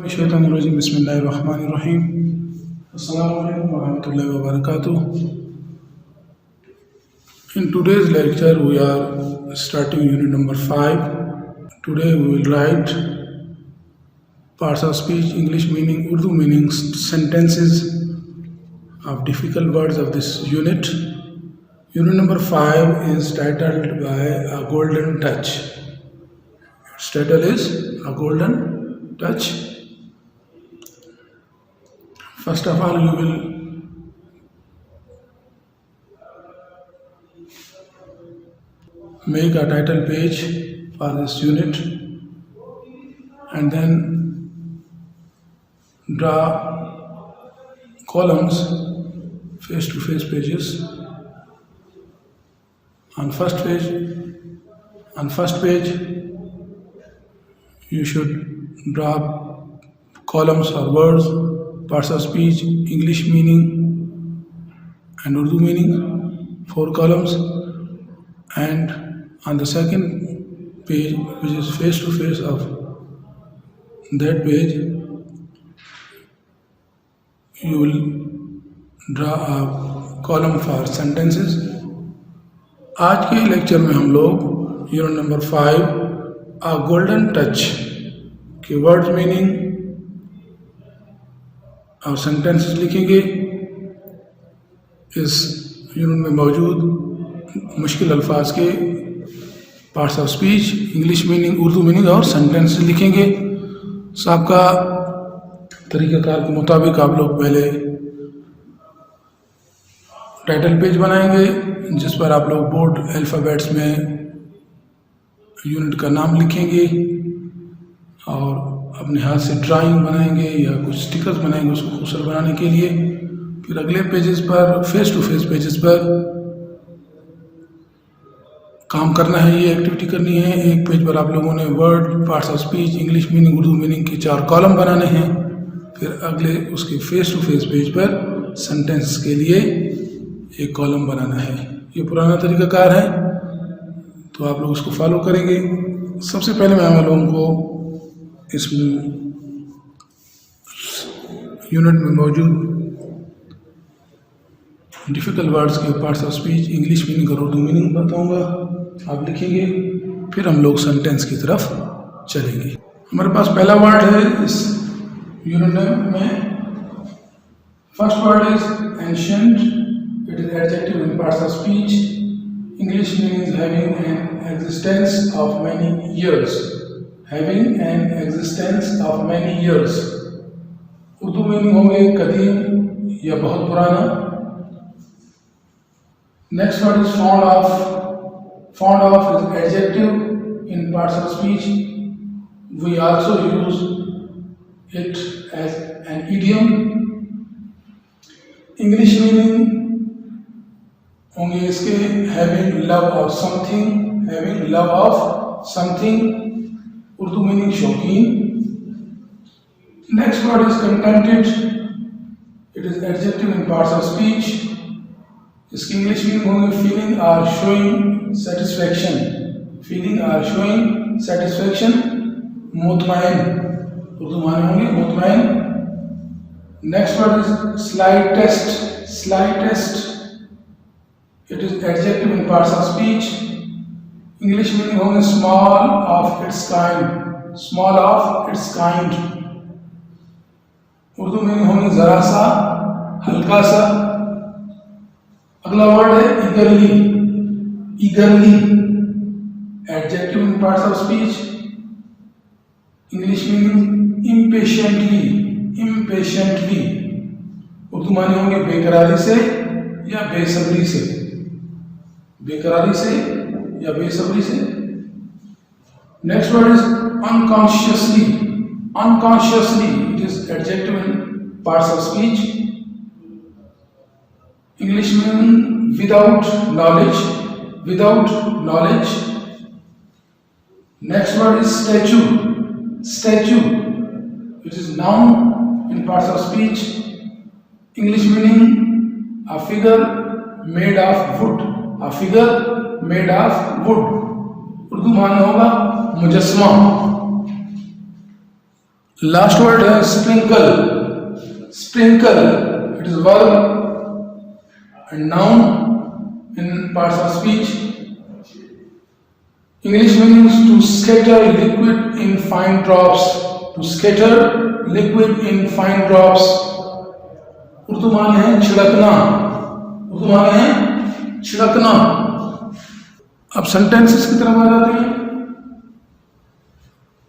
Shaitanirrajim. Bismillahirrahmanirrahim. Assalamu alaikum warahmatullahi wabarakatuh. In today's lecture, we are starting unit number 5. Today, we will write parts of speech, English meaning, Urdu meanings, sentences of difficult words of this unit. Unit number 5 is titled by A Golden Touch. Its title is A Golden Touch. First of all, you will make a title page for this unit and then draw columns, face-to-face pages. On first page, you should draw columns or words, parts of speech, English meaning and Urdu meaning, 4 columns. And on the second page, which is face to face of that page, you will draw a column for sentences. आज के lecture में हम लोग unit number 5 A Golden Touch के words meaning और sentences लिखेंगे. इस unit में मौजूद मुश्किल अल्फाज के parts of speech, English meaning, Urdu meaning और सेंटेंसेस लिखेंगे. सबका तरीक़ाकार के मुताबिक आप लोग पहले टाइटल पेज बनाएंगे जिस पर आप लोग बोर्ड अल्फ़ाबेट्स में यूनिट का नाम लिखेंगे और अपने हाथ से ड्राइंग बनाएंगे या कुछ स्टिकर्स बनाएंगे उसको खूबसूरत बनाने के लिए. फिर अगले पेजेस पर, फेस टू फेस पेजेस पर काम करना है, ये एक्टिविटी करनी है. एक पेज पर आप लोगों ने word, parts of speech, English meaning, Urdu meaning के 4 कॉलम बनाने हैं. फिर अगले उसके फेस टू फेस पेज पर सेंटेंस के लिए एक कॉलम बनाना है. ये पुराना तरीक़ाकार है तो आप लोग उसको फॉलो करेंगे. सबसे पहले मैं आप लोगों को इस यूनिट में मौजूद डिफ़िकल्ट वर्ड्स के parts of speech, English meaning और उर्दू मीनिंग बताऊंगा. आप लिखेंगे, फिर हम लोग सेंटेंस की तरफ चलेंगे. हमारे पास पहला वर्ड है इस यूनिट में. First word is ancient. It is adjective in parts of speech. English meaning having an existence of many years. Having an existence of many years. Urdu meaning होंगे कदीम या बहुत पुराना. Next word is fond of. Fond of is adjective in parts of speech. We also use it as an idiom. English meaning होंगे इसके having love of something. Having love of something. Urdu meaning शौकीन. Next word is contented. It is adjective in parts of speech. इसकी English meaning होंगे feeling are showing satisfaction. Feeling are showing satisfaction. मुतमईन, उर्दू माने होंगे मुतमईन. Next word is slightest. Slightest it is adjective in parts of speech. English meaning होंगे small of its kind. Small of its kind. Urdu meaning होंगे जरा सा, हल्का सा. अगला वर्ड है eagerly. Eagerly adjective in parts of speech. English meaning impatiently. Impatiently. Urdu माने होंगे बेकरारी से या बेसब्री से. बेकरारी से या बेसब्री से. Next word is unconsciously. Unconsciously it is adjective in parts of speech. English meaning without knowledge. Without knowledge. Next word is statue. Statue, which is noun in parts of speech. English meaning a figure made of wood. A figure made of wood. Urdu माने होगा मुजस्मा. Last word है sprinkle. Sprinkle it is verb and noun in parts of speech. English means to scatter liquid in fine drops. To scatter liquid in fine drops. Urdu माने है छिड़कना। उर्दू माने है छिड़कना। अब सेंटेंसेस की तरफ आ जाते हैं।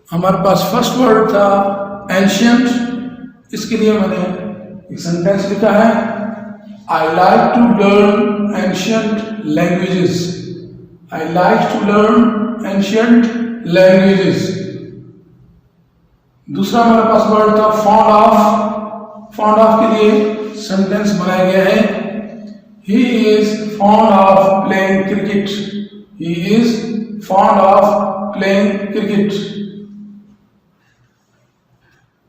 हमारे पास फर्स्ट वर्ड था एंशियंट। इसके लिए मैंने एक सेंटेंस लिखा है, I like to learn ancient languages. I like to learn ancient languages. दूसरा हमारे पास वर्ड था fond of. Fond of के लिए सेंटेंस बनाया गया है, He is fond of playing cricket. He is fond of playing cricket.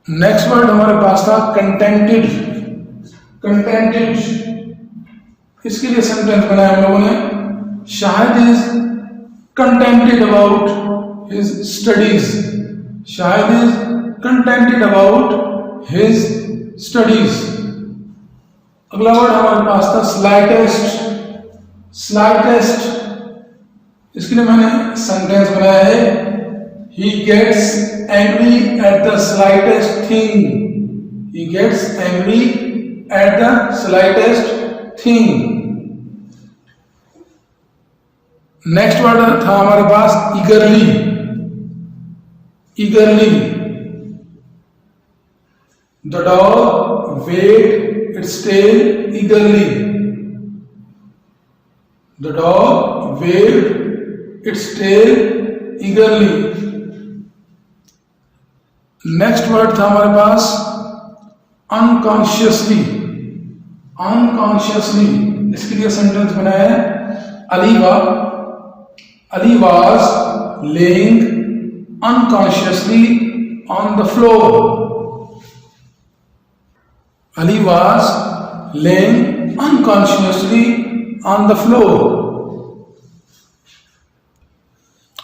Next word हमारे पास था contented. Contented इसके लिए सेंटेंस बनाया हम लोगों ने, Shahid is contented about his studies. Shahid is contented about his studies. अगला वर्ड हमारे पास था स्लाइटेस्ट। स्लाइटेस्ट इसके लिए मैंने सेंटेंस बनाया है, he gets angry at the slightest thing. He gets angry at the slightest thing. Next word था हमारे पास eagerly. Eagerly the dog wait its tail eagerly. The dog wait its tail eagerly. Next word था हमारे पास unconsciously. Unconsciously इसके लिए sentence बनाया है, Ali was laying unconsciously on the floor. Ali was laying unconsciously on the floor.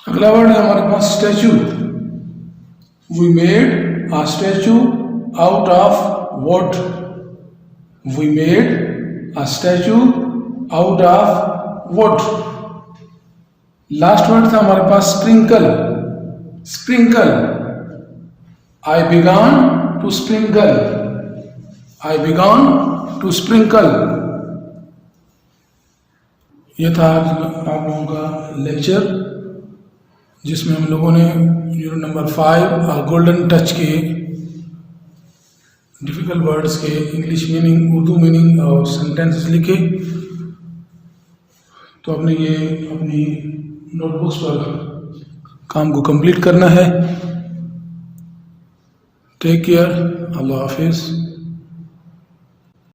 अगला word है हमारे पास statue. We made a statue out of wood. We made a statue out of wood. Last word था हमारे पास sprinkle. Sprinkle I began to sprinkle. I began to sprinkle. यह था आज आप लोगों का लेक्चर, जिसमें हम लोगों ने यूनिट नंबर 5 गोल्डन टच के डिफिकल्ट वर्ड्स के इंग्लिश मीनिंग, उर्दू मीनिंग और सेंटेंसेस लिखे। तो आपने ये अपनी नोटबुक्स पर काम को कंप्लीट करना है। Take care. अल्लाह हाफिज़।